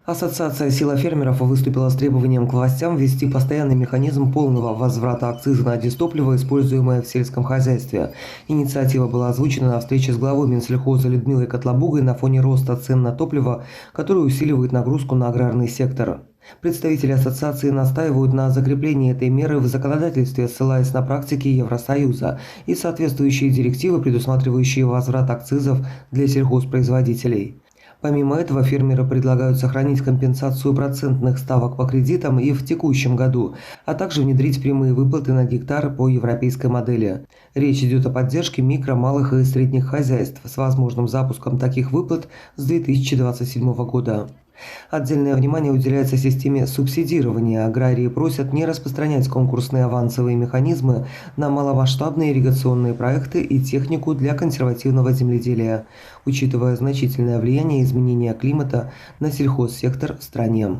Ассоциация «Сила фермеров» выступила с требованием к властям ввести постоянный механизм полного возврата акциза на дизтопливо, используемое в сельском хозяйстве. Инициатива была озвучена на встрече с главой Минсельхоза Людмилой Котлобугой на фоне роста цен на топливо, который усиливает нагрузку на аграрный сектор. Представители ассоциации настаивают на закреплении этой меры в законодательстве, ссылаясь на практики Евросоюза и соответствующие директивы, предусматривающие возврат акцизов для сельхозпроизводителей. Помимо этого, фермеры предлагают сохранить компенсацию процентных ставок по кредитам и в текущем году, а также внедрить прямые выплаты на гектар по европейской модели. Речь идет о поддержке микро, малых и средних хозяйств с возможным запуском таких выплат с 2027 года. Отдельное внимание уделяется системе субсидирования. Аграрии просят не распространять конкурсные авансовые механизмы на маломасштабные ирригационные проекты и технику для консервативного земледелия, учитывая значительное влияние изменения климата на сельхозсектор в стране.